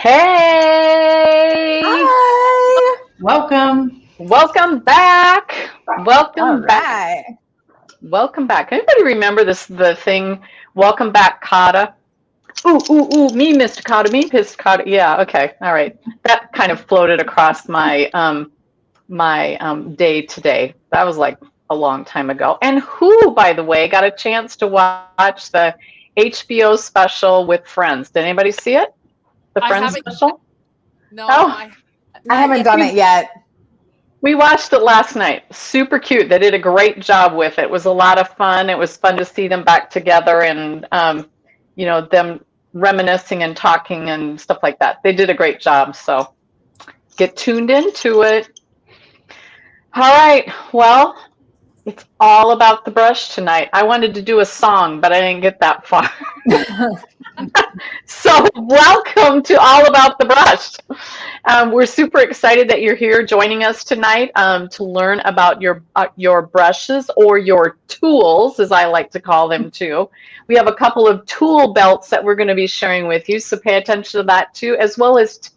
Hey! Hi! Welcome. Welcome back. Welcome All back. right. Welcome back. Anybody remember the thing, welcome back, Kata? Ooh, me, Mr. Kata, me, Mr. Kata. Yeah, okay, all right. That kind of floated across my day today. That was like a long time ago. And who, by the way, got a chance to watch the HBO special with Friends? Did anybody see it? The Friends special? No, Oh. I haven't done it yet. We watched it last night. Super cute. They did a great job with it. It was a lot of fun. It was fun to see them back together and, them reminiscing and talking and stuff like that. They did a great job. So get tuned into it. All right. Well, it's all about the brush tonight. I wanted to do a song, but I didn't get that far. So welcome to All About the Brush. We're super excited that you're here joining us tonight to learn about your brushes or your tools, as I like to call them too. We have a couple of tool belts that we're going to be sharing with you, so pay attention to that too, as well as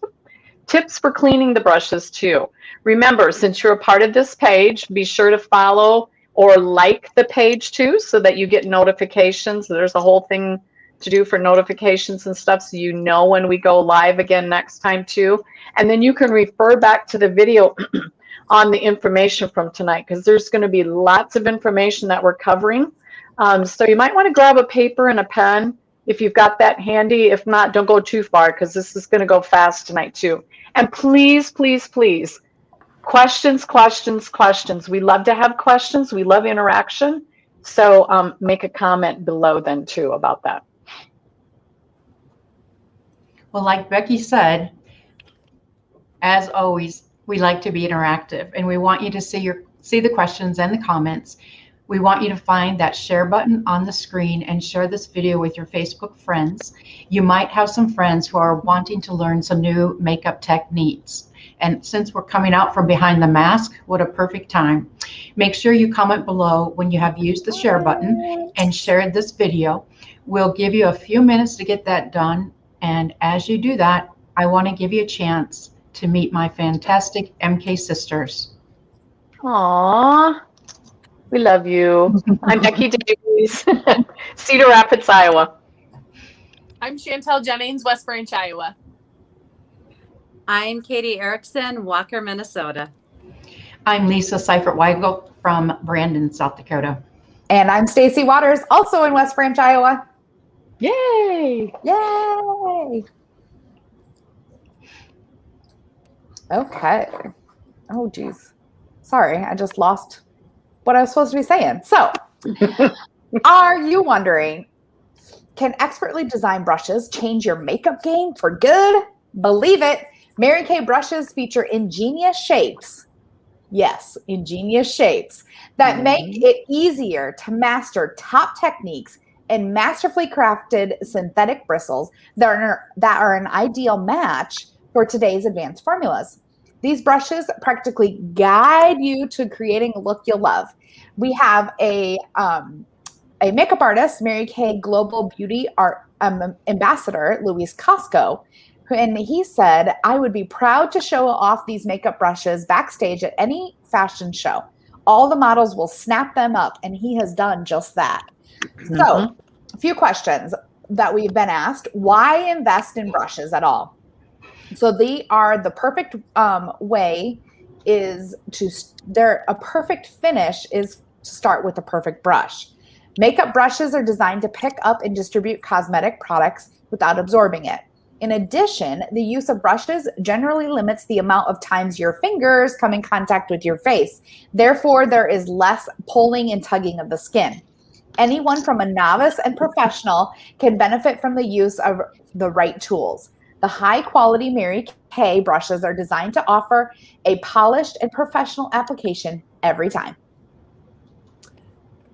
tips for cleaning the brushes too. Remember, since you're a part of this page, be sure to follow or like the page too so that you get notifications. There's a whole thing to do for notifications and stuff so you know when we go live again next time too. And then you can refer back to the video on the information from tonight because there's going to be lots of information that we're covering. So you might want to grab a paper and a pen if you've got that handy. If not, don't go too far because this is going to go fast tonight too. And please, please, please, questions. We love to have questions. We love interaction. So make a comment below then too about that. Well, like Becky said, as always, we like to be interactive and we want you to see the questions and the comments. We want you to find that share button on the screen and share this video with your Facebook friends. You might have some friends who are wanting to learn some new makeup techniques. And since we're coming out from behind the mask, what a perfect time. Make sure you comment below when you have used the share button and shared this video. We'll give you a few minutes to get that done. And as you do that, I want to give you a chance to meet my fantastic MK sisters. Aww, we love you. I'm Becky Davies, Cedar Rapids, Iowa. I'm Chantel Jennings, West Branch, Iowa. I'm Katie Erickson, Walker, Minnesota. I'm Lisa Seifert-Weigel from Brandon, South Dakota. And I'm Stacy Waters, also in West Branch, Iowa. Yay! Yay! Okay. Oh, geez. Sorry, I just lost what I was supposed to be saying. So, are you wondering, can expertly designed brushes change your makeup game for good? Believe it, Mary Kay brushes feature ingenious shapes. Yes, ingenious shapes that make it easier to master top techniques and masterfully crafted synthetic bristles that are an ideal match for today's advanced formulas. These brushes practically guide you to creating a look you'll love. We have a makeup artist, Mary Kay Global Beauty Art Ambassador, Luis Costco, and he said, I would be proud to show off these makeup brushes backstage at any fashion show. All the models will snap them up, and he has done just that. So, a few questions that we've been asked. Why invest in brushes at all? So they are the perfect way a perfect finish is to start with a perfect brush. Makeup brushes are designed to pick up and distribute cosmetic products without absorbing it. In addition, the use of brushes generally limits the amount of times your fingers come in contact with your face. Therefore, there is less pulling and tugging of the skin. Anyone from a novice and professional can benefit from the use of the right tools. The high-quality Mary Kay brushes are designed to offer a polished and professional application every time.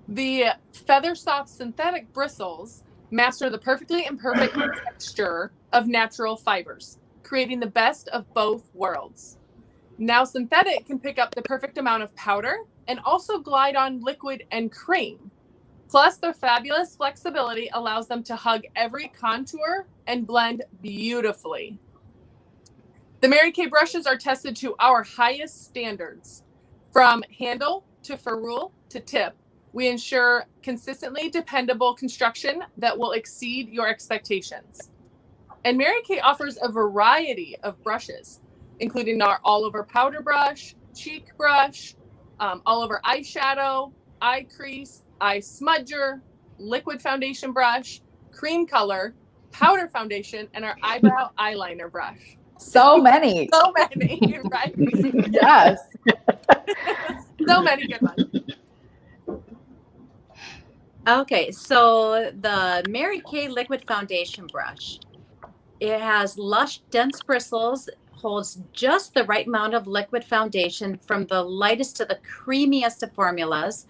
The feather soft synthetic bristles master the perfectly imperfect texture of natural fibers, creating the best of both worlds. Now, synthetic can pick up the perfect amount of powder and also glide on liquid and cream. Plus, their fabulous flexibility allows them to hug every contour and blend beautifully. The Mary Kay brushes are tested to our highest standards. From handle to ferrule to tip, we ensure consistently dependable construction that will exceed your expectations. And Mary Kay offers a variety of brushes, including our all-over powder brush, cheek brush, all-over eyeshadow, eye crease, eye smudger, liquid foundation brush, cream color, powder foundation, and our eyebrow eyeliner brush. So many. So many, right? Yes. So many good ones. Okay, so the Mary Kay liquid foundation brush. It has lush, dense bristles, holds just the right amount of liquid foundation from the lightest to the creamiest of formulas,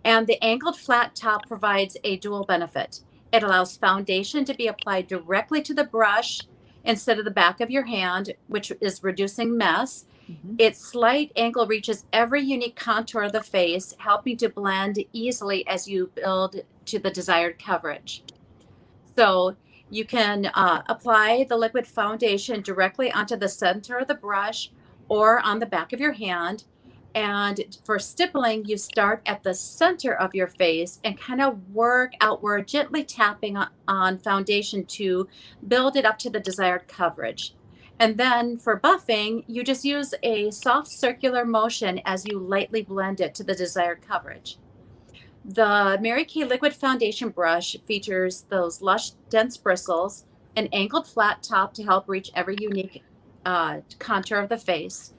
and the angled flat top provides a dual benefit. It allows foundation to be applied directly to the brush instead of the back of your hand, which is reducing mess. Its slight angle reaches every unique contour of the face, helping to blend easily as you build to the desired coverage. So you can apply the liquid foundation directly onto the center of the brush or on the back of your hand. And for stippling, you start at the center of your face and kind of work outward, gently tapping on foundation to build it up to the desired coverage. And then for buffing, you just use a soft circular motion as you lightly blend it to the desired coverage. The Mary Kay liquid foundation brush features those lush, dense bristles, an angled flat top to help reach every unique contour of the face.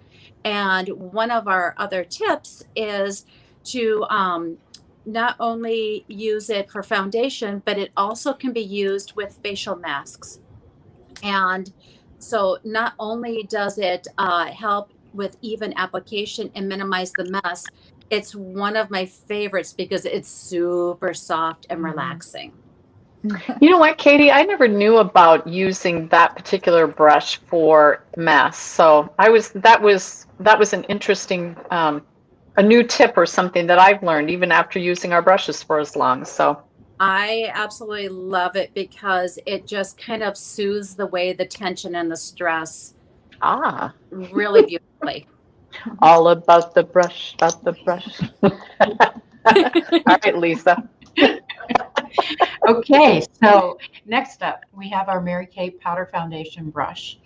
And one of our other tips is to not only use it for foundation, but it also can be used with facial masks. And so not only does it help with even application and minimize the mess, it's one of my favorites because it's super soft and relaxing. You know what, Katie? I never knew about using that particular brush for masks. So that was an interesting a new tip or something that I've learned even after using our brushes for as long. So I absolutely love it because it just kind of soothes away the tension and the stress really beautifully. All about the brush, about the brush. All right, Lisa. Okay, so next up, we have our Mary Kay powder foundation brush.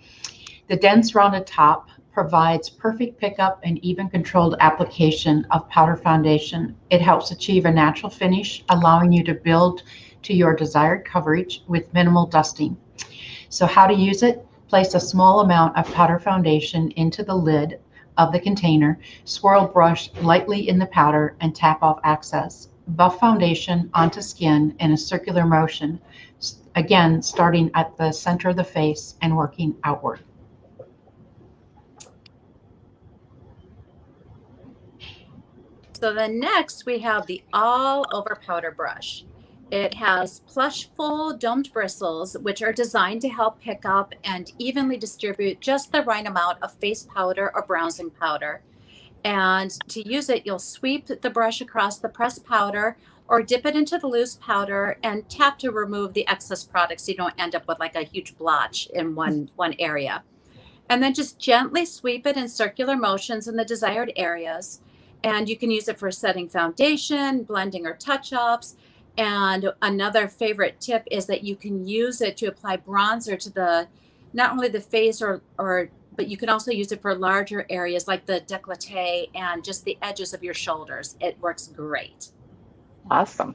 The dense rounded top provides perfect pickup and even controlled application of powder foundation. It helps achieve a natural finish, allowing you to build to your desired coverage with minimal dusting. So how to use it? Place a small amount of powder foundation into the lid of the container, swirl brush lightly in the powder, and tap off excess. Buff foundation onto skin in a circular motion, again starting at the center of the face and working outward. So then next we have the all over powder brush. It has plush full domed bristles, which are designed to help pick up and evenly distribute just the right amount of face powder or bronzing powder. And to use it, you'll sweep the brush across the pressed powder or dip it into the loose powder and tap to remove the excess product so you don't end up with like a huge blotch in one area. And then just gently sweep it in circular motions in the desired areas. And you can use it for setting foundation, blending, or touch-ups. And another favorite tip is that you can use it to apply bronzer to not only the face but you can also use it for larger areas like the décolleté and just the edges of your shoulders. It works great. Awesome.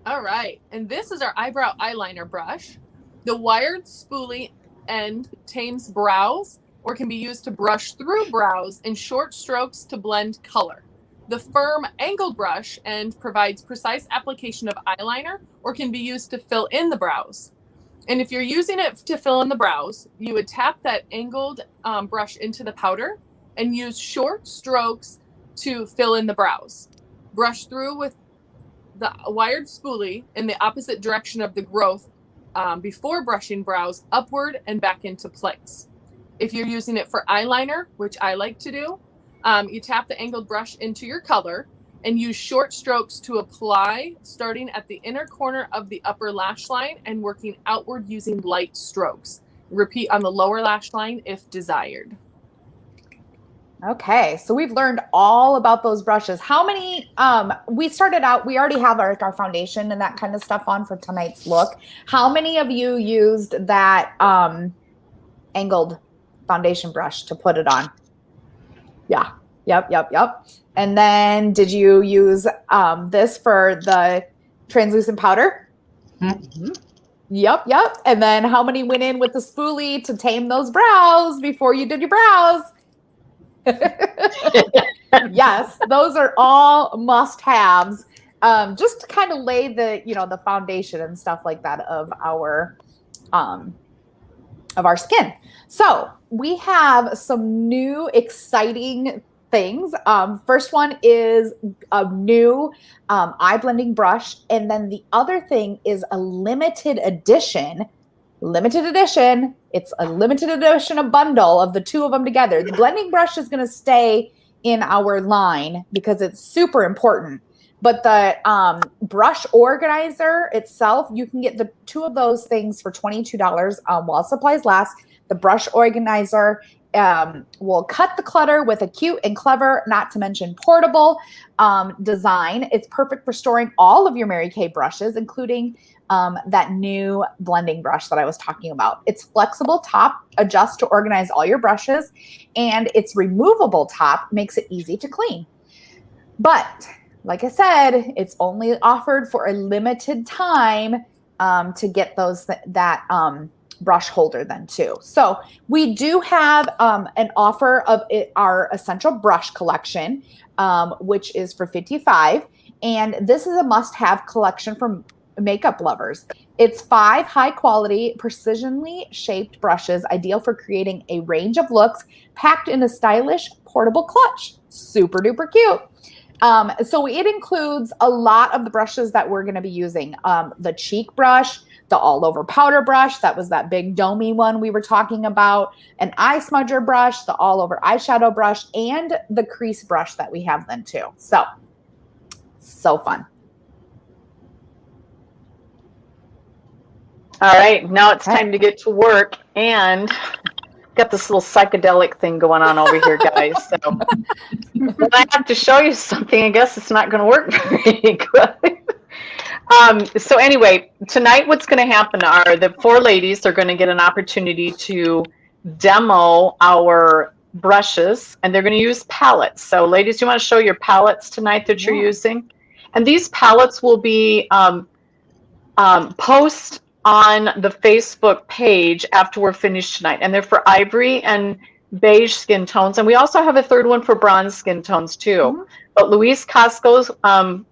All right. And this is our eyebrow eyeliner brush. The wired spoolie end tames brows or can be used to brush through brows in short strokes to blend color. The firm angled brush end provides precise application of eyeliner or can be used to fill in the brows. And if you're using it to fill in the brows, you would tap that angled brush into the powder and use short strokes to fill in the brows. Brush through with the wired spoolie in the opposite direction of the growth before brushing brows upward and back into place. If you're using it for eyeliner, which I like to do, you tap the angled brush into your color and use short strokes to apply, starting at the inner corner of the upper lash line and working outward using light strokes. Repeat on the lower lash line if desired. Okay, so we've learned all about those brushes. How many, we started out, we already have our foundation and that kind of stuff on for tonight's look. How many of you used that angled foundation brush to put it on? Yeah, yep. And then did you use this for the translucent powder? Mm-hmm. Yep. And then how many went in with the spoolie to tame those brows before you did your brows? Yes, those are all must-haves. Just to kind of lay the foundation and stuff like that of our skin. So we have some new exciting things. First one is a new eye blending brush, and then the other thing is a limited edition. It's a limited edition, a bundle of the two of them together. The blending brush is going to stay in our line because it's super important. But the brush organizer itself, you can get the two of those things for $22 while supplies last. The brush organizer will cut the clutter with a cute and clever, not to mention portable design. It's perfect for storing all of your Mary Kay brushes, including that new blending brush that I was talking about. Its flexible top adjusts to organize all your brushes, and its removable top makes it easy to clean. But like I said, it's only offered for a limited time to get that brush holder then too. So we do have an offer of our essential brush collection, which is for $55. And this is a must-have collection for makeup lovers. It's 5 high-quality, precisionally shaped brushes, ideal for creating a range of looks, packed in a stylish, portable clutch. Super duper cute. So it includes a lot of the brushes that we're going to be using. The cheek brush, the all-over powder brush, that was that big domey one we were talking about, an eye smudger brush, the all-over eyeshadow brush, and the crease brush that we have then too. So fun. All right, now it's time to get to work, and got this little psychedelic thing going on over here, guys. So when I have to show you something, I guess it's not going to work very good. So anyway, tonight what's going to happen are the 4 ladies are going to get an opportunity to demo our brushes, and they're going to use palettes. So ladies, do you want to show your palettes tonight that you're using? And these palettes will be post on the Facebook page after we're finished tonight, and they're for ivory and beige skin tones, and we also have a third one for bronze skin tones too. Mm-hmm. But Louise Costco's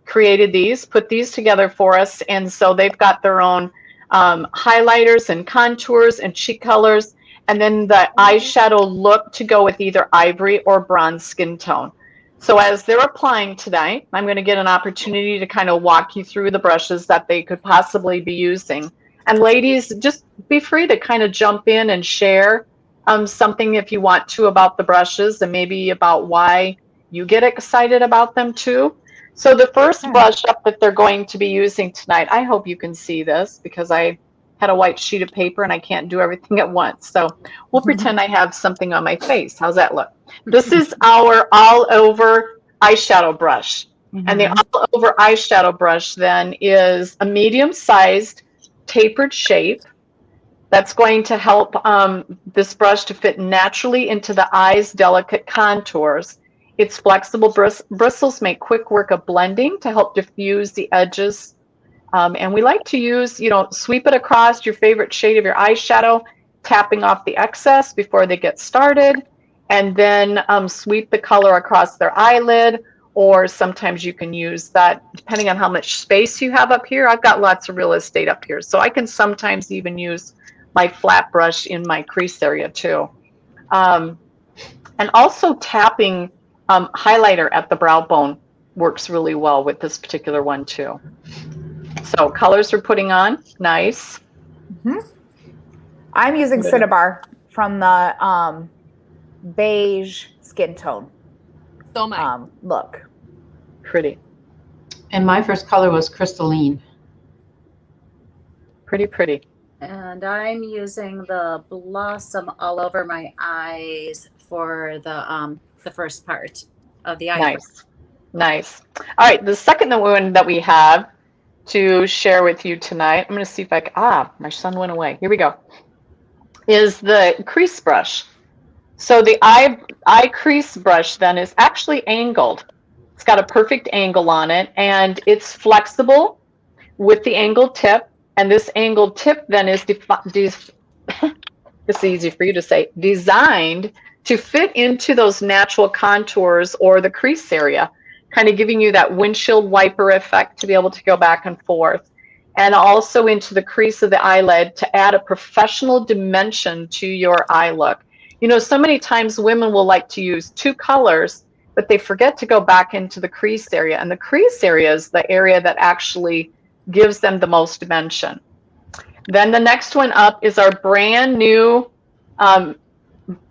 created these, put these together for us, and so they've got their own highlighters and contours and cheek colors, and then the eyeshadow look to go with either ivory or bronze skin tone. So as they're applying tonight, I'm going to get an opportunity to kind of walk you through the brushes that they could possibly be using. And ladies, just be free to kind of jump in and share something if you want to about the brushes, and maybe about why you get excited about them too. So the first brush up that they're going to be using tonight, I hope you can see this because I had a white sheet of paper and I can't do everything at once. So we'll pretend I have something on my face. How's that look? This is our all-over eyeshadow brush. Mm-hmm. And the all-over eyeshadow brush then is a medium-sized tapered shape that's going to help this brush to fit naturally into the eye's delicate contours. Its flexible bristles make quick work of blending to help diffuse the edges. And we like to use, sweep it across your favorite shade of your eyeshadow, tapping off the excess before they get started, and then sweep the color across their eyelid. Or sometimes you can use that, depending on how much space you have up here. I've got lots of real estate up here, so I can sometimes even use my flat brush in my crease area too. And also tapping highlighter at the brow bone works really well with this particular one too. So colors we're putting on, nice. Mm-hmm. I'm using Cinnabar from the beige skin tone. So my look. Pretty. And my first color was crystalline. Pretty. And I'm using the Blossom all over my eyes for the first part of the eyebrow. Nice. Nice. All right, the second one that we have to share with you tonight, I'm going to see if I can, my son went away. Here we go. Is the crease brush. So the eye crease brush then is actually angled. It's got a perfect angle on it, and it's flexible with the angled tip. And this angled tip then is it's easy for you to say, designed to fit into those natural contours or the crease area, kind of giving you that windshield wiper effect to be able to go back and forth. And also into the crease of the eyelid to add a professional dimension to your eye look. You know, so many times women will like to use two colors, but they forget to go back into the crease area. And the crease area is the area that actually gives them the most dimension. Then the next one up is our brand new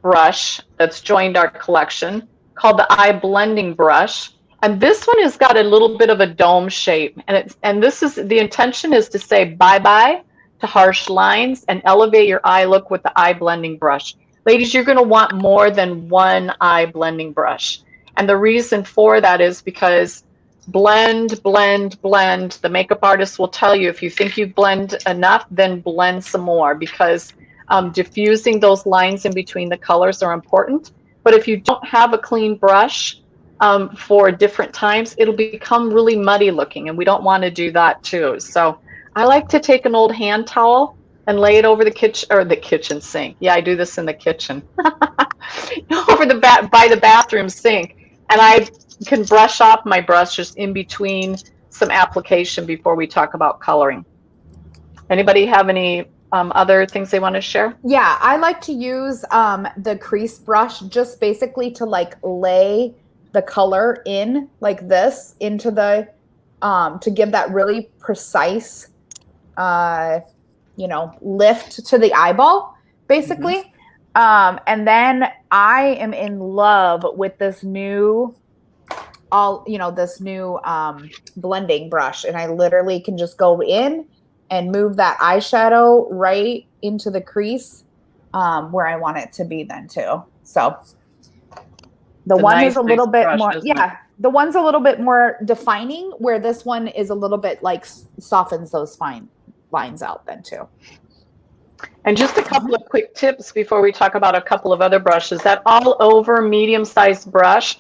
brush that's joined our collection called the Eye Blending Brush. And this one has got a little bit of a dome shape. And this is, the intention is to say bye-bye to harsh lines and elevate your eye look with the eye blending brush. Ladies, you're going to want more than one eye blending brush. And the reason for that is because blend, blend, blend. The makeup artist will tell you if you think you've blended enough, then blend some more, because diffusing those lines in between the colors are important. But if you don't have a clean brush for different times, it'll become really muddy looking, and we don't want to do that too. So I like to take an old hand towel and lay it over the kitchen, or the kitchen sink. Yeah, I do this in the kitchen. Over the by the bathroom sink, and I can brush off my brush just in between some application before we talk about coloring. Anybody have any other things they want to share? Yeah, I like to use the crease brush just basically to like lay the color in like this into the to give that really precise you know, lift to the eyeball basically. And then I am in love with this new blending brush, and I literally can just go in and move that eyeshadow right into the crease where I want it to be then too. So the one is a little bit more, the one's a little bit more defining, where this one is a little bit like softens those fine lines out then too. And just a couple of quick tips before we talk about a couple of other brushes. That all over medium-sized brush,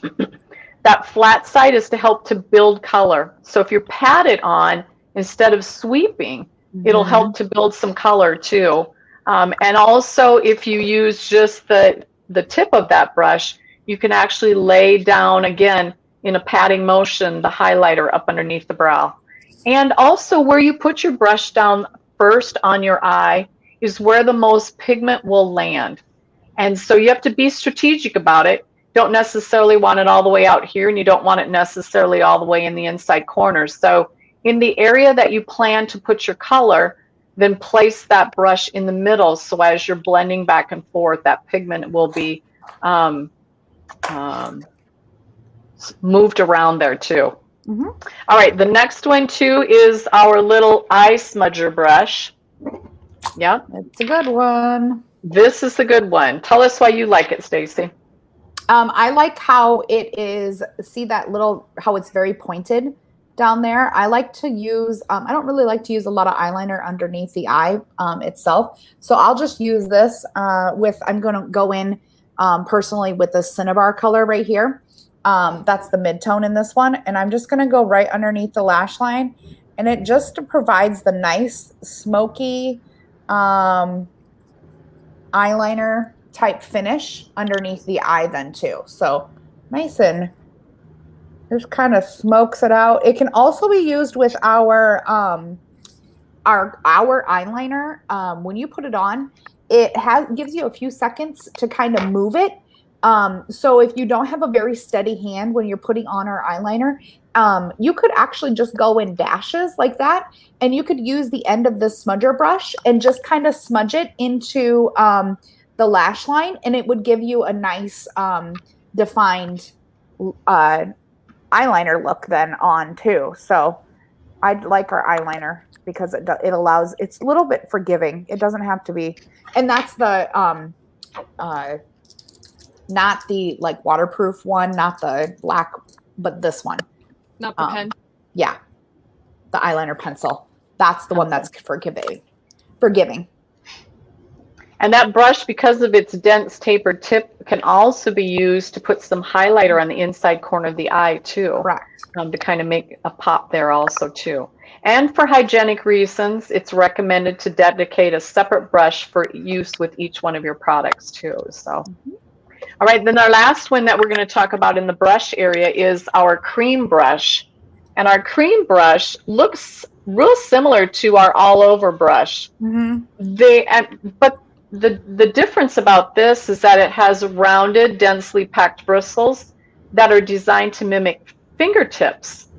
that flat side is to help to build color. So if you pat it on instead of sweeping, it'll help to build some color too. And also if you use just the tip of that brush, you can actually lay down again in a patting motion the highlighter up underneath the brow. And also where you put your brush down first on your eye is where the most pigment will land. And so you have to be strategic about it. Don't necessarily want it all the way out here, and you don't want it necessarily all the way in the inside corners. So in the area that you plan to put your color, then place that brush in the middle, so as you're blending back and forth, that pigment will be moved around there too. All right, the next one too is our little eye smudger brush. Yeah, it's a good one. This is the good one. Tell us why you like it, Stacy. I like how it is, see that little, how it's very pointed down there. I like to use, I don't really like to use a lot of eyeliner underneath the eye itself. So I'll just use this I'm going to go in personally with the Cinnabar color right here. That's the mid-tone in this one. And I'm just going to go right underneath the lash line. And it just provides the nice smoky eyeliner type finish underneath the eye then too. So nice, and just kind of smokes it out. It can also be used with our eyeliner. When you put it on, it gives you a few seconds to kind of move it. So if you don't have a very steady hand when you're putting on our eyeliner, you could actually just go in dashes like that, and you could use the end of the smudger brush and just kind of smudge it into the lash line, and it would give you a nice eyeliner look then on too. So I like our eyeliner because it allows, it's a little bit forgiving. It doesn't have to be, and that's the not the like waterproof one, not the black, but this one. Not the pen. Yeah, the eyeliner pencil. That's the one that's forgiving. And that brush, because of its dense tapered tip, can also be used to put some highlighter on the inside corner of the eye too. Correct. To kind of make a pop there also too. And for hygienic reasons, it's recommended to dedicate a separate brush for use with each one of your products too. So, all right, then our last one that we're going to talk about in the brush area is our cream brush. And our cream brush looks real similar to our all over brush. But the difference about this is that it has rounded, densely packed bristles that are designed to mimic fingertips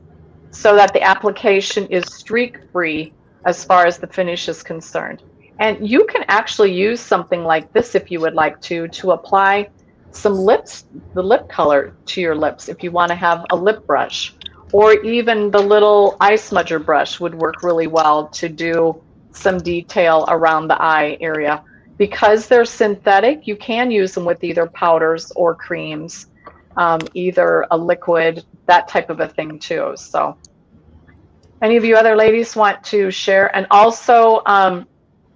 so that the application is streak-free as far as the finish is concerned. And you can actually use something like this if you would like to apply some the lip color to your lips if you want to have a lip brush. Or even the little eye smudger brush would work really well to do some detail around the eye area. Because they're synthetic, you can use them with either powders or creams, either a liquid, that type of a thing too. So any of you other ladies want to share? And also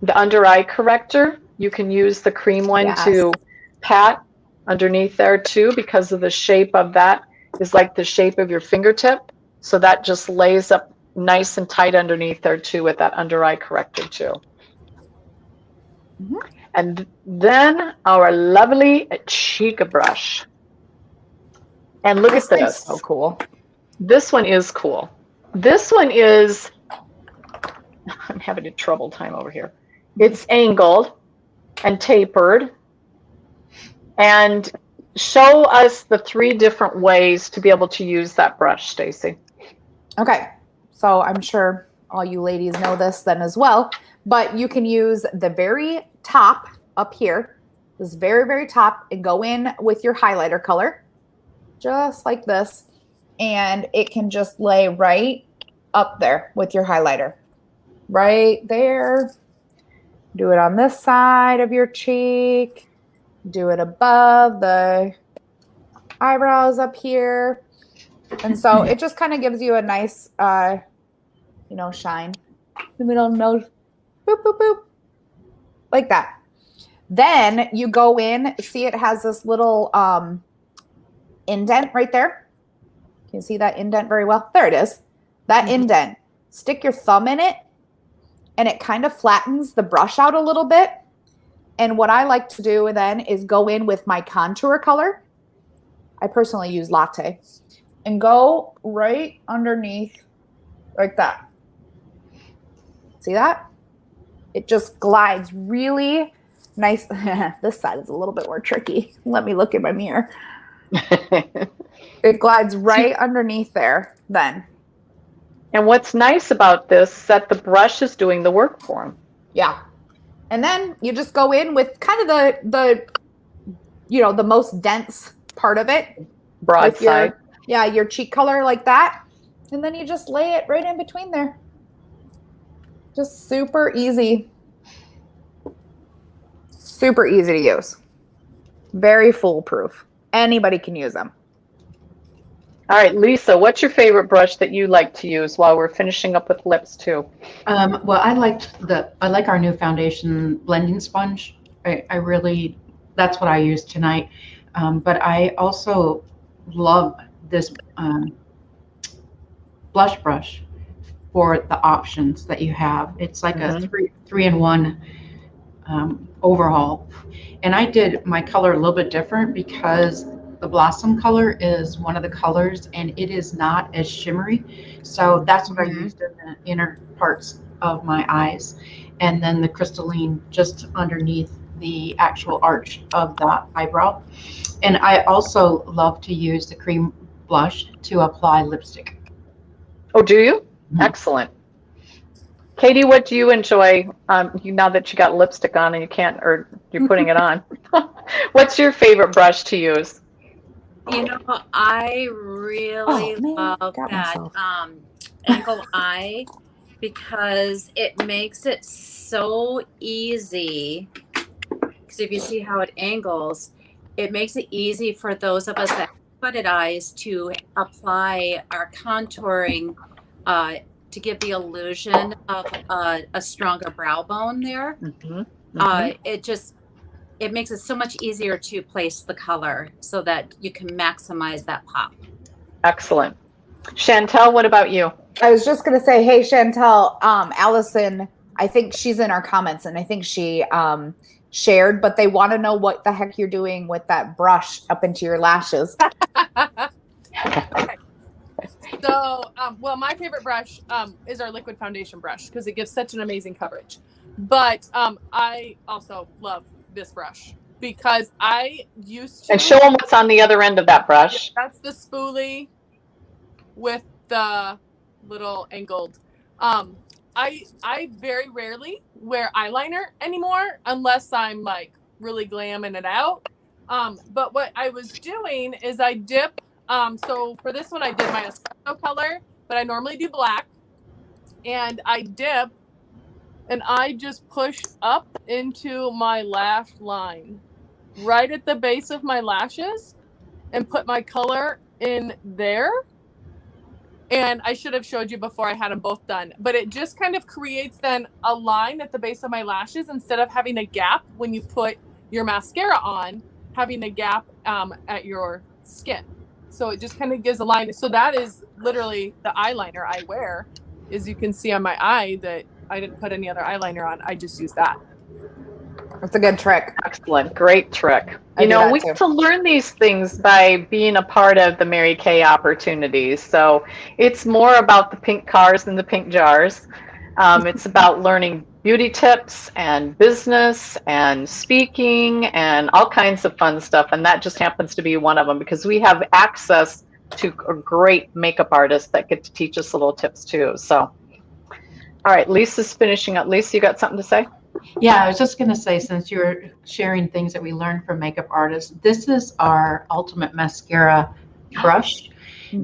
the under eye corrector, you can use the cream one to pat underneath there too, because of the shape of that is like the shape of your fingertip. So that just lays up nice and tight underneath there too with that under eye corrector too. And then our lovely cheek brush. And look at this. So cool. This one is cool. This one is, I'm having a trouble time over here. It's angled and tapered. And show us the 3 different ways to be able to use that brush, Stacy. Okay. So I'm sure all you ladies know this then as well, but you can use the very top up here, this very, very top, and go in with your highlighter color, just like this. And it can just lay right up there with your highlighter. Right there. Do it on this side of your cheek. Do it above the eyebrows up here. And so it just kind of gives you a nice, shine in the middle of the nose. Boop, boop, boop. Like that. Then you go in, see it has this little indent right there. Can you see that indent very well? There it is. That indent. Stick your thumb in it, and it kind of flattens the brush out a little bit. And what I like to do then is go in with my contour color. I personally use Latte. And go right underneath like that. See that? It just glides really nice. This side is a little bit more tricky. Let me look in my mirror. It glides right underneath there then. And what's nice about this is that the brush is doing the work for them. Yeah. And then you just go in with kind of the most dense part of it. Broad side. Your cheek color like that. And then you just lay it right in between there. Just super easy. Super easy to use. Very foolproof. Anybody can use them. All right, Lisa, what's your favorite brush that you like to use while we're finishing up with lips too? Well, I like our new foundation blending sponge. That's what I use tonight. But I also love this blush brush for the options that you have. It's like a three-in-one overhaul. And I did my color a little bit different because the blossom color is one of the colors and it is not as shimmery. So that's what I used in the inner parts of my eyes. And then the crystalline just underneath the actual arch of the eyebrow. And I also love to use the cream blush to apply lipstick. Oh, do you? Excellent. Katie, what do you enjoy now that you got lipstick on and you can't, or you're putting it on? What's your favorite brush to use? You know, I really love that angle eye because it makes it so easy. Because if you see how it angles, it makes it easy for those of us that have hooded eyes to apply our contouring to give the illusion of a stronger brow bone there. It makes it so much easier to place the color so that you can maximize that pop. Excellent. Chantel, what about you? I was just going to say, hey, Chantel, Allison, I think she's in our comments and I think she shared, but they want to know what the heck you're doing with that brush up into your lashes. Okay. So, well, my favorite brush is our liquid foundation brush because it gives such an amazing coverage. But I also love this brush because I used to. And show them what's on the other end of that brush. Yeah, that's the spoolie with the little angled. I very rarely wear eyeliner anymore unless I'm like really glamming it out. But what I was doing is I dip. So for this one, I did my espresso color, but I normally do black. And I dip and I just push up into my lash line right at the base of my lashes and put my color in there. And I should have showed you before I had them both done, but it just kind of creates then a line at the base of my lashes instead of having a gap when you put your mascara on, having a gap at your skin. So it just kind of gives a line. So that is literally the eyeliner I wear. As you can see on my eye that I didn't put any other eyeliner on. I just use that. That's a good trick. Excellent. Great trick. You know, we get to learn these things by being a part of the Mary Kay opportunities. So it's more about the pink cars than the pink jars. It's about learning beauty tips and business and speaking and all kinds of fun stuff. And that just happens to be one of them because we have access to a great makeup artist that get to teach us little tips too. So, all right, Lisa's finishing up. Lisa, you got something to say? Yeah, I was just going to say, since you're sharing things that we learned from makeup artists, this is our ultimate mascara brush.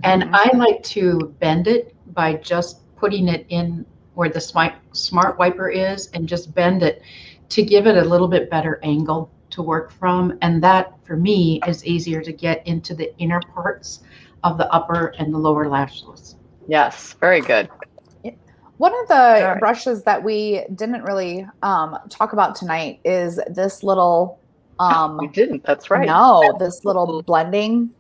And I like to bend it by just putting it in where the smart wiper is and just bend it to give it a little bit better angle to work from. And that, for me, is easier to get into the inner parts of the upper and the lower lashes. Yes, very good. One of the brushes that we didn't really talk about tonight is this little. We didn't. That's right. No, this little blending.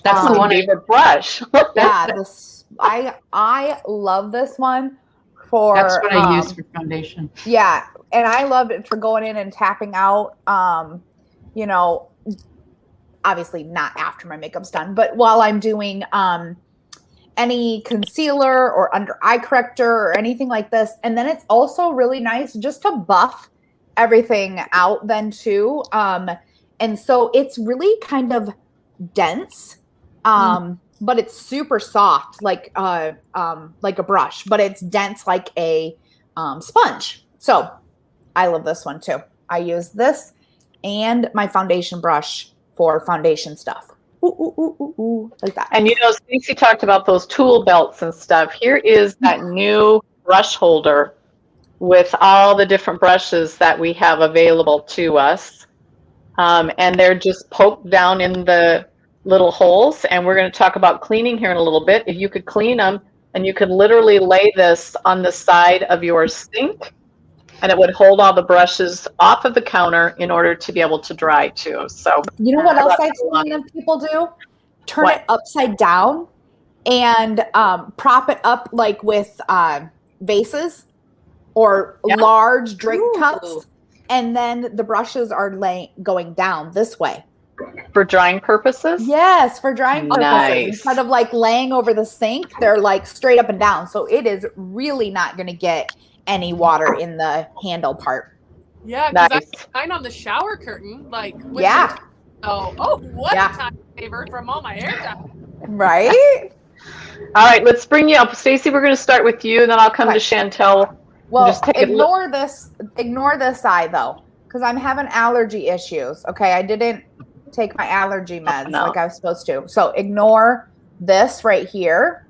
That's the one favorite brush. Yeah, this I love this one for. That's what I use for foundation. Yeah, and I love it for going in and tapping out. You know, obviously not after my makeup's done, but while I'm doing any concealer or under eye corrector or anything like this. And then it's also really nice just to buff everything out then too. And so it's really kind of dense, but it's super soft, like a brush, but it's dense like a sponge. So I love this one too. I use this and my foundation brush for foundation stuff. Like that. And you know, Stacey talked about those tool belts and stuff. Here is that new brush holder with all the different brushes that we have available to us. And they're just poked down in the little holes. And we're going to talk about cleaning here in a little bit. If you could clean them, and you could literally lay this on the side of your sink, and it would hold all the brushes off of the counter in order to be able to dry too. So you know what else I've seen people do? Turn it upside down and prop it up like with vases or large drink cups, and then the brushes are going down this way. For drying purposes? Yes, for drying purposes. Nice. Instead of like laying over the sink, they're like straight up and down. So it is really not going to get any water in the handle part. Yeah, because I find on the shower curtain, like what a time saver from all my air time. Right? All right, let's bring you up. Stacey, we're going to start with you, and then I'll come to Chantel. Well, just ignore this eye though, because I'm having allergy issues. Okay, I didn't take my allergy meds no. like I was supposed to. So ignore this right here,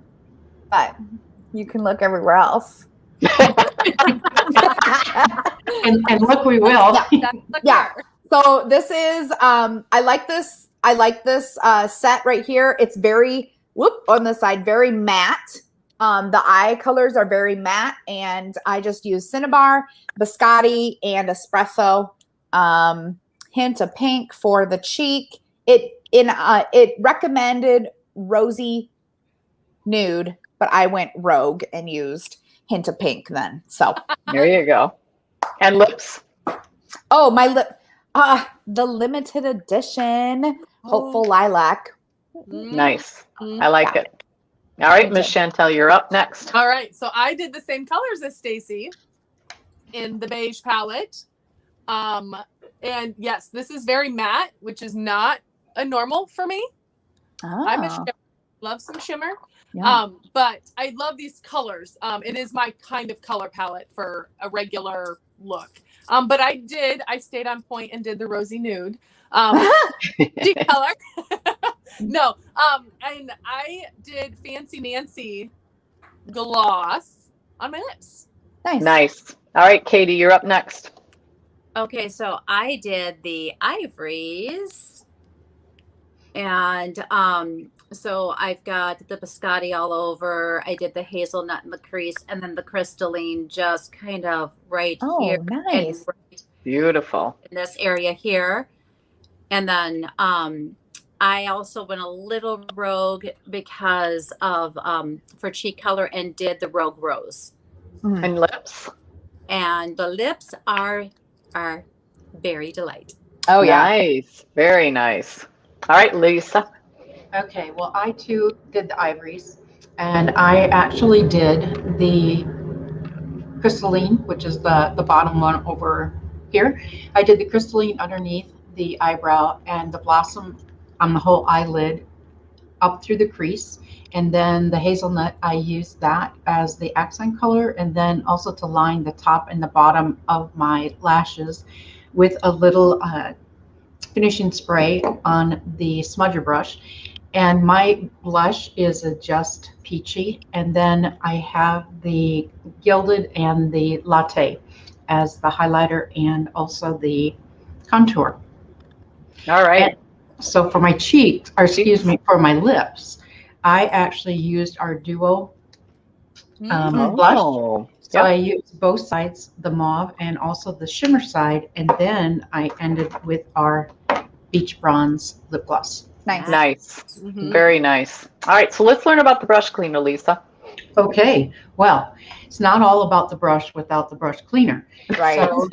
but you can look everywhere else. And look, we will. Yeah. So this is I like this set right here. It's very on the side, very matte. The eye colors are very matte, and I just use Cinnabar, Biscotti, and Espresso. Hint of pink for the cheek. It recommended rosy nude, but I went rogue and used hint of pink then. So there you go. And lips. Oh, my lip. The limited edition Hopeful Lilac. Nice. I like it. All right, Miss Chantel, you're up next. All right. So I did the same colors as Stacy in the beige palette. And yes, this is very matte, which is not a normal for me. I'm a shimmer. Love some shimmer. Yeah. But I love these colors. It is my kind of color palette for a regular look. But I stayed on point and did the rosy nude. Deep color. No. And I did Fancy Nancy gloss on my lips. Nice. All right, Katie, you're up next. Okay, so I did the ivories, and so I've got the biscotti all over. I did the hazelnut and the crease, and then the crystalline just kind of right here. Nice. Right beautiful. In this area here. And then I also went a little rogue because of for cheek color and did the rogue rose. And lips? And the lips are very delight. Oh yeah. Nice. Very nice. All right, Lisa. Okay, well, I too did the ivories, and I actually did the crystalline, which is the bottom one over here. I did the crystalline underneath the eyebrow and the blossom on the whole eyelid up through the crease. And then the hazelnut, I used that as the accent color, and then also to line the top and the bottom of my lashes with a little finishing spray on the smudger brush. And my blush is a Just Peachy, and then I have the Gilded and the Latte as the highlighter and also the contour. All right. And so for my cheeks, or excuse me, for my lips, I actually used our Duo blush. So I used both sides, the mauve and also the shimmer side, and then I ended with our Beach Bronze lip gloss. Nice. Nice. Very nice. All right, so let's learn about the brush cleaner, Lisa. Okay, well, it's not all about the brush without the brush cleaner. Right. So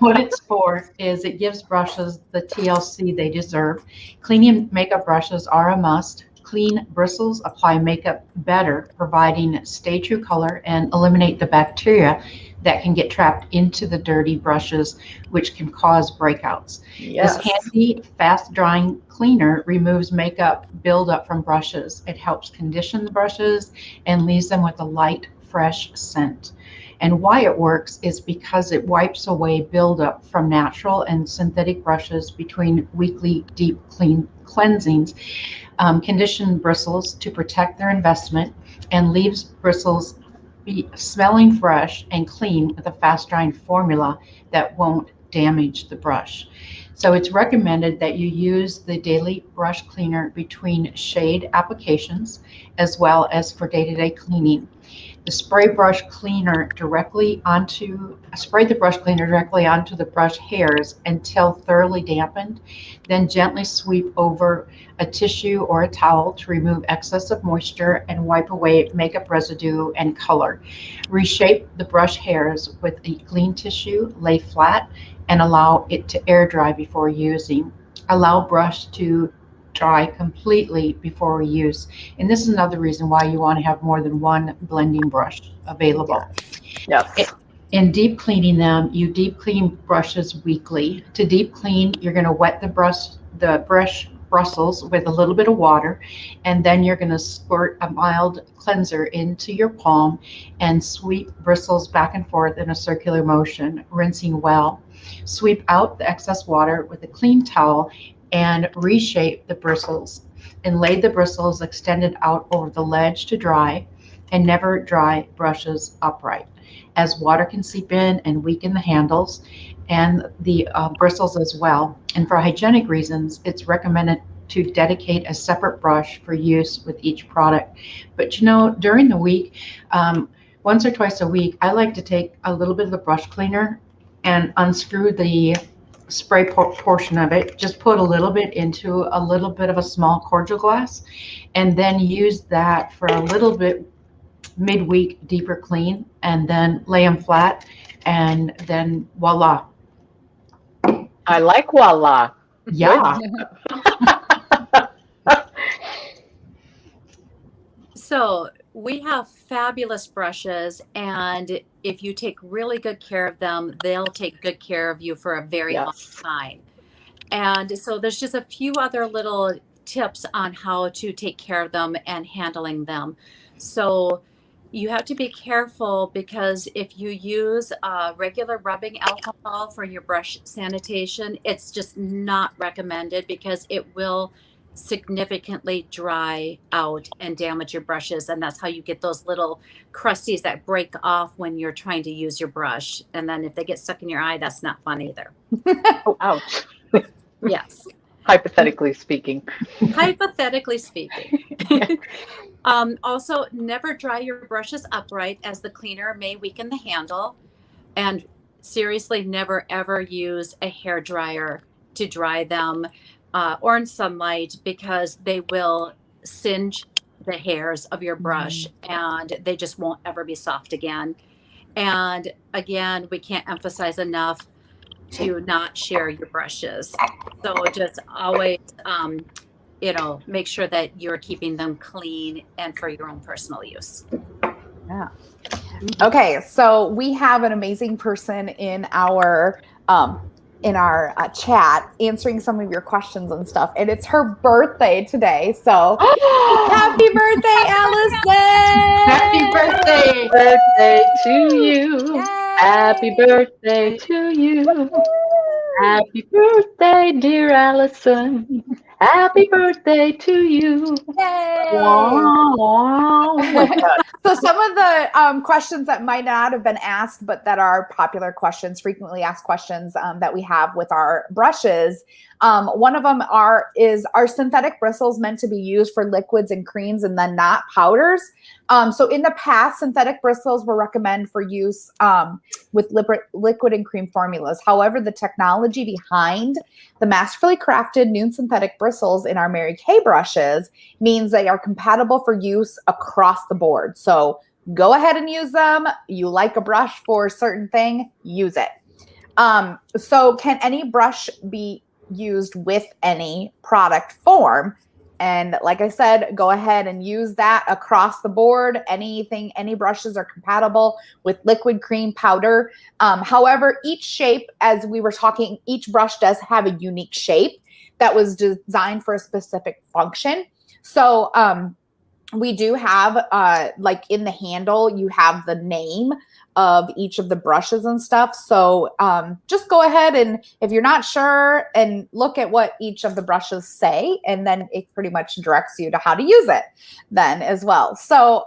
what it's for is it gives brushes the TLC they deserve. Cleaning makeup brushes are a must. Clean bristles apply makeup better, providing stay true color and eliminate the bacteria that can get trapped into the dirty brushes, which can cause breakouts. Yes. This handy, fast-drying cleaner removes makeup buildup from brushes. It helps condition the brushes and leaves them with a light, fresh scent. And why it works is because it wipes away buildup from natural and synthetic brushes between weekly deep cleansings, condition bristles to protect their investment, and leaves bristles smelling fresh and clean with a fast drying formula that won't damage the brush. So it's recommended that you use the daily brush cleaner between shade applications as well as for day-to-day cleaning. Spray the brush cleaner directly onto the brush hairs until thoroughly dampened. Then gently sweep over a tissue or a towel to remove excess of moisture and wipe away makeup residue and color. Reshape the brush hairs with a clean tissue, lay flat, and allow it to air dry before using. Allow brush to dry completely before use. And this is another reason why you want to have more than one blending brush available. Yes. In deep cleaning them, you deep clean brushes weekly. To deep clean, you're going to wet the brush bristles with a little bit of water, and then you're going to squirt a mild cleanser into your palm and sweep bristles back and forth in a circular motion, rinsing well. Sweep out the excess water with a clean towel and reshape the bristles, and lay the bristles extended out over the ledge to dry, and never dry brushes upright, as water can seep in and weaken the handles and the bristles as well. And for hygienic reasons, it's recommended to dedicate a separate brush for use with each product. But you know, during the week, once or twice a week, I like to take a little bit of the brush cleaner and unscrew the spray portion of it, just put a little bit into a little bit of a small cordial glass, and then use that for a little bit midweek deeper clean, and then lay them flat, and then voila. I like voila. Yeah. So we have fabulous brushes, and if you take really good care of them, they'll take good care of you for a very long time. And so there's just a few other little tips on how to take care of them and handling them. So you have to be careful, because if you use regular rubbing alcohol for your brush sanitation, it's just not recommended, because it will significantly dry out and damage your brushes. And that's how you get those little crusties that break off when you're trying to use your brush. And then if they get stuck in your eye, that's not fun either. Oh, ouch. Yes. Hypothetically speaking. Hypothetically speaking. Also, never dry your brushes upright, as the cleaner may weaken the handle. And seriously, never ever use a hair dryer to dry them or in sunlight, because they will singe the hairs of your brush and they just won't ever be soft again. And again, we can't emphasize enough to not share your brushes. So just always, make sure that you're keeping them clean and for your own personal use. Yeah. Okay, so we have an amazing person in our chat answering some of your questions and stuff, and it's her birthday today. So happy birthday, Allison! Happy birthday! Birthday to you. Yay! Happy birthday to you. Happy birthday, dear Allison. Happy birthday to you. Yay! Wow. Oh my God. So some of the questions that might not have been asked, but that are popular questions, frequently asked questions that we have with our brushes. One of them are synthetic bristles meant to be used for liquids and creams and then not powders? So in the past, synthetic bristles were recommended for use with liquid and cream formulas. However, the technology behind the masterfully crafted new synthetic bristles in our Mary Kay brushes means they are compatible for use across the board. So go ahead and use them. You like a brush for a certain thing, use it. So can any brush be used with any product form? And like I said, go ahead and use that across the board. Any brushes are compatible with liquid, cream, powder. However, each shape, as we were talking, each brush does have a unique shape that was designed for a specific function. So we do have, like in the handle, you have the name of each of the brushes and stuff. So just go ahead, and if you're not sure, and look at what each of the brushes say, and then it pretty much directs you to how to use it then as well. So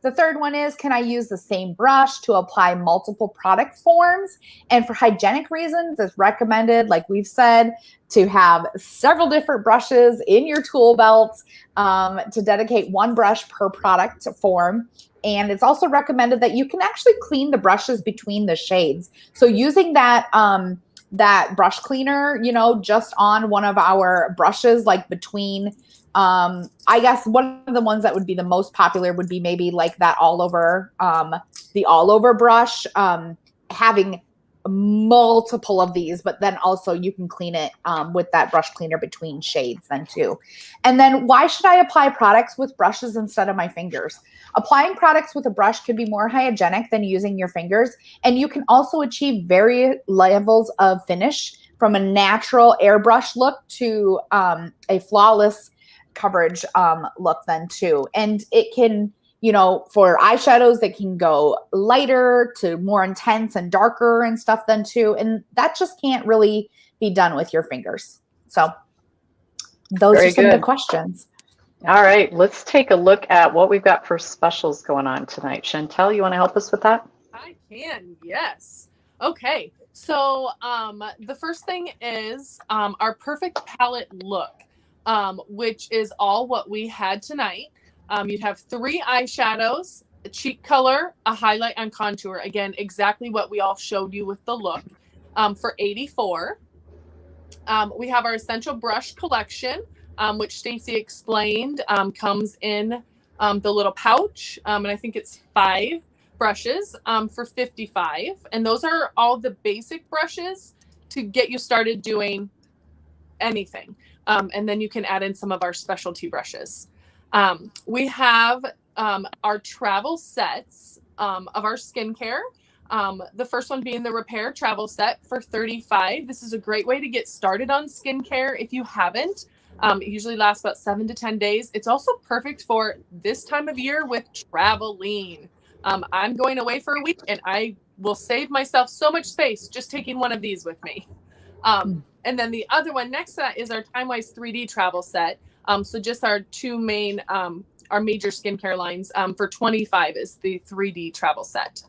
the third one is, can I use the same brush to apply multiple product forms? And for hygienic reasons, it's recommended, like we've said, to have several different brushes in your tool belt, to dedicate one brush per product form. And it's also recommended that you can actually clean the brushes between the shades. So using that that brush cleaner, just on one of our brushes, like between, I guess one of the ones that would be the most popular would be maybe like that all over, the all over brush, having multiple of these, but then also you can clean it with that brush cleaner between shades then too. And then why should I apply products with brushes instead of my fingers? Applying products with a brush can be more hygienic than using your fingers, and you can also achieve various levels of finish from a natural airbrush look to a flawless coverage look then too. And it can, you know, for eyeshadows, it can go lighter to more intense and darker and stuff then too. And that just can't really be done with your fingers. So those Very are some good. good questions. All right, let's take a look at what we've got for specials going on tonight. Chantel, you want to help us with that? I can, yes. Okay, so the first thing is our perfect palette look, which is all what we had tonight. You'd have 3 eyeshadows, a cheek color, a highlight, and contour. Again, exactly what we all showed you with the look for $84. We have our essential brush collection, which Stacy explained comes in the little pouch, and I think it's 5 brushes for $55. And those are all the basic brushes to get you started doing anything. And then you can add in some of our specialty brushes. We have our travel sets of our skincare. The first one being the Repair Travel Set for $35. This is a great way to get started on skincare if you haven't. It usually lasts about 7 to 10 days. It's also perfect for this time of year with traveling. I'm going away for a week and I will save myself so much space just taking one of these with me. And then the other one next to that is our TimeWise 3D Travel Set. So just our 2 main, our major skincare lines for $25 is the 3D Travel Set.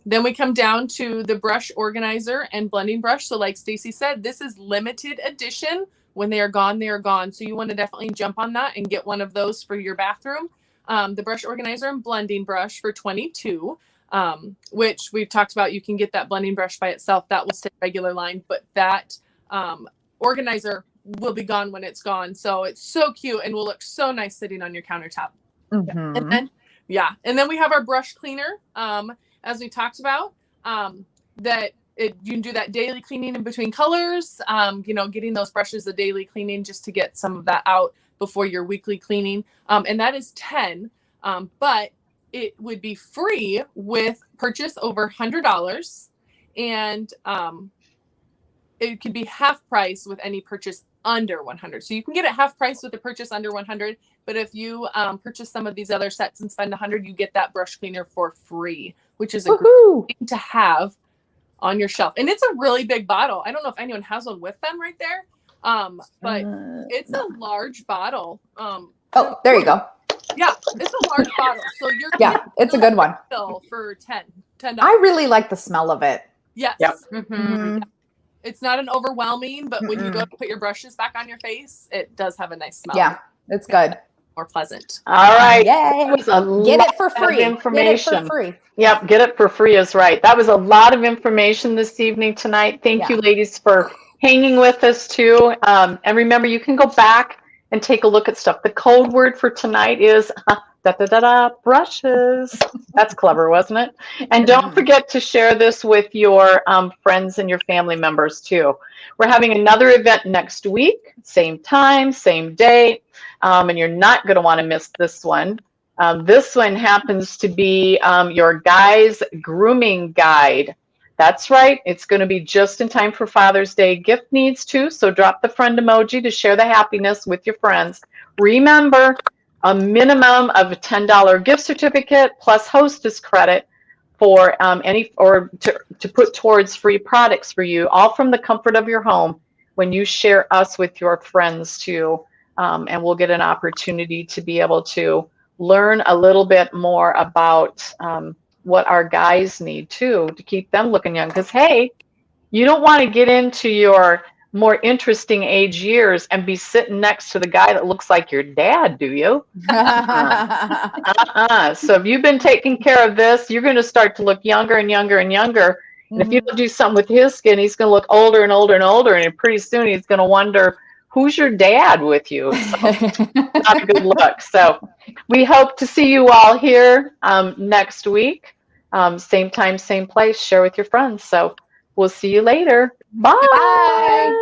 Then we come down to the brush organizer and blending brush. So like Stacy said, this is limited edition. When they are gone, they are gone. So you want to definitely jump on that and get one of those for your bathroom. The brush organizer and blending brush for $22, which we've talked about. You can get that blending brush by itself. That will stay regular line, but that organizer will be gone when it's gone. So it's so cute and will look so nice sitting on your countertop. Mm-hmm. And then, and then we have our brush cleaner. As we talked about, you can do that daily cleaning in between colors, you know, getting those brushes a daily cleaning just to get some of that out before your weekly cleaning. And that is $10, but it would be free with purchase over $100. And it could be half price with any purchase under $100. So you can get it half price with a purchase under $100. But if you purchase some of these other sets and spend $100, you get that brush cleaner for free, which is a great thing to have on your shelf. And it's a really big bottle. I don't know if anyone has one with them right there, but it's a large bottle. Oh, there you go. Yeah, it's a large bottle. So you're it's a good one. For $10. I really like the smell of it. Yes. Yep. Mm-hmm. It's not an overwhelming, but when you go to put your brushes back on your face, it does have a nice smell. Yeah, it's good. More pleasant. All right. Yay. Get it for free. Information. Get it for free. Yep, get it for free is right. That was a lot of information this evening tonight. Thank you, ladies, for hanging with us too. And remember, you can go back and take a look at stuff. The code word for tonight is brushes. That's clever, wasn't it? And don't forget to share this with your friends and your family members too. We're having another event next week, same time, same date, and you're not going to want to miss this one. This one happens to be your guys' grooming guide. That's right. It's going to be just in time for Father's Day gift needs too. So drop the friend emoji to share the happiness with your friends. Remember, a minimum of a $10 gift certificate plus hostess credit for to put towards free products for you, all from the comfort of your home when you share us with your friends too. And we'll get an opportunity to be able to learn a little bit more about what our guys need too to keep them looking young. Because hey, you don't want to get into your more interesting age years and be sitting next to the guy that looks like your dad, do you? So if you've been taking care of this, you're going to start to look younger and younger and younger. And if you don't do something with his skin, he's going to look older and older and older. And pretty soon he's going to wonder, who's your dad with you? So, not a good look. So we hope to see you all here next week. Same time, same place. Share with your friends. So we'll see you later. Bye. Bye.